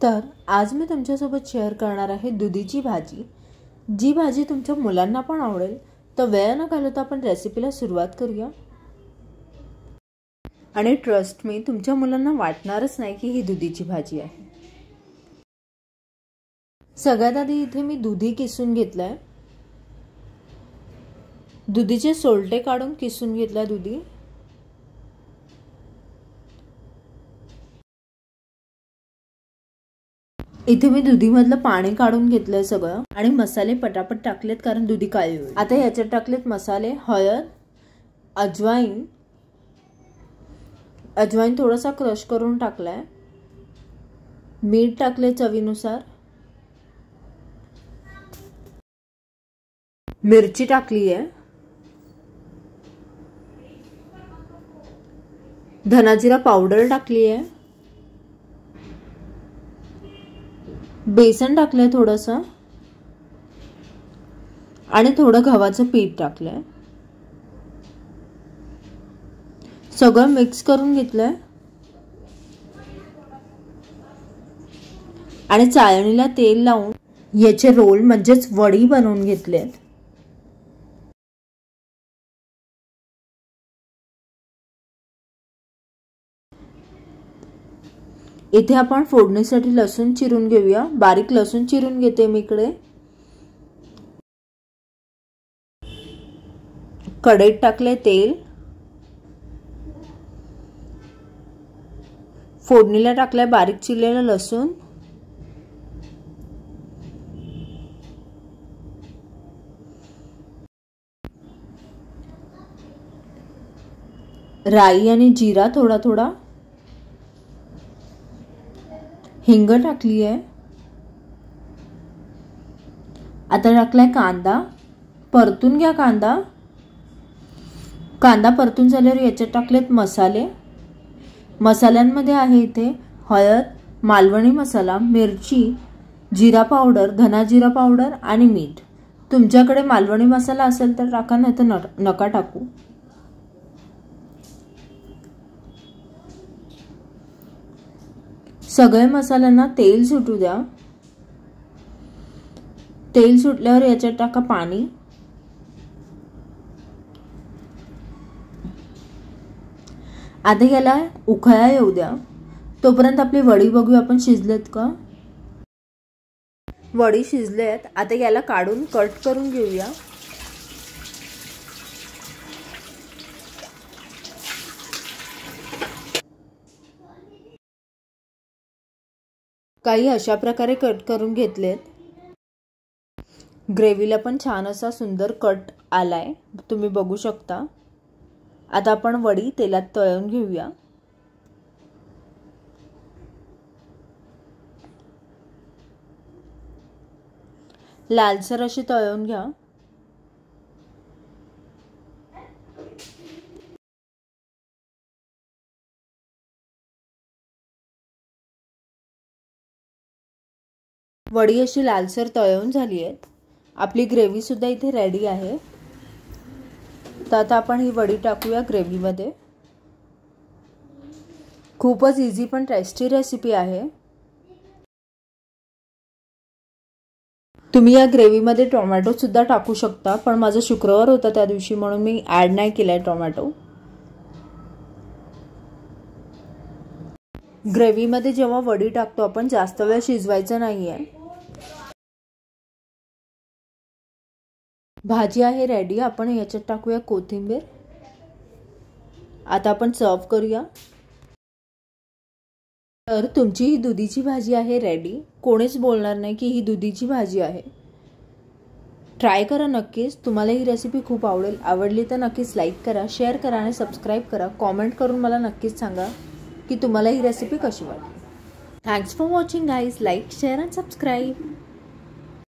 तर आज मी तुमच्यासोबत शेअर करणार आहे दुधीची भाजी, जी भाजी तुमच्या मुलांना पण आवडेल। तर वेळ न घालवता आपण रेसिपीला सुरुवात करूया। आणि ट्रस्ट मी, तुमच्या मुलांना वाटणारच नाही की ही दुधीची भाजी आहे। सगळ्यात आधी इथे मी दुधी किसून घेतलाय, दुधीचे सोलटे काढून किसून घेतला दुधी। इथे मी दुधीमधलं पाणी काढून घेतलंय सगळं आणि मसाले पटापट टाकलेत कारण दुधी काळी होईल। आता याच्यात टाकलेत मसाले, हळद, अजवाईन थोडासा क्रश करून टाकलाय, मीठ टाकले चवीनुसार, मिरची टाकली आहे, धनाजिरा पावडर टाकली आहे, बेसन टाकलंय थोडंसं आणि थोडं गव्हाचं पीठ टाकलंय। सगळं मिक्स करून घेतलंय आणि चाळणीला तेल लावून याचे रोल म्हणजेच वडी बनवून घेतलेत। इथे आपण फोडणीसाठी लसूण चिरून घेऊया। बारीक लसूण चिरून घेते मी इकडे। कढईत टाकले तेल, फोडणीला टाकलाय बारीक चिरलेला लसूण, राई आणि जिरा थोडा थोडा, हिंग टाकली आहे। आता टाकलाय कांदा, परतून घ्या कांदा। कांदा परतून झाल्यावर याच्यात टाकलेत मसाले। मसाल्यांमध्ये आहे इथे हळद, मालवणी मसाला, मिरची, जिरा पावडर, धना जिरा पावडर आणि मीठ। तुमच्याकडे मालवणी मसाला असेल तर टाका, नाही तर नका टाकू। सगळ्या मसाल्यांना तेल सुटू द्या। तेल सुटल्यावर याच्यात टाका पाणी। आता याला उकळा येऊ द्या। तोपर्यंत आपली वडी बघूया आपण शिजलेत का। वडी शिजलेत, आता याला काढून कट करून घेऊया। काही अशा प्रकारे कट करून घेतलेत। ग्रेव्हीला पण छान असा सुंदर कट आलाय, तुम्ही बघू शकता। आता आपण वडी तेलात तळून घेऊया। लालसर अशी तळून घ्या। वडी अशी लालसर तळून झाली आहे। आपली ग्रेव्ही सुद्धा इथे रेडी आहे। तर आता आपण ही वडी टाकूया ग्रेव्हीमध्ये। खूपच इझी पण टेस्टी रेसिपी आहे। तुम्ही या ग्रेव्हीमध्ये टोमॅटो सुद्धा टाकू शकता, पण माझा शुक्रवार होता त्या दिवशी म्हणून मी ऍड नाही केलाय टोमॅटो। ग्रेव्हीमध्ये जेव्हा वडी टाकतो आपण जास्त वेळ शिजवायचं नाहीये। भाजी आहे रेडी। आपण याच्यात टाकूया कोथिंबीर। आता आपण सर्व करूया। तर तुमची ही दुधीची भाजी आहे रेडी। कोणीच बोलणार नाही की ही दुधीची भाजी आहे। ट्राय करा नक्कीच, तुम्हाला ही रेसिपी खूप आवडेल। आवडली तर नक्कीच लाईक करा, शेअर करा आणि सबस्क्राईब करा। कमेंट करून मला नक्कीच सांगा की तुम्हाला ही रेसिपी कशी वाटली। Thanks for watching guys. Like, share and subscribe.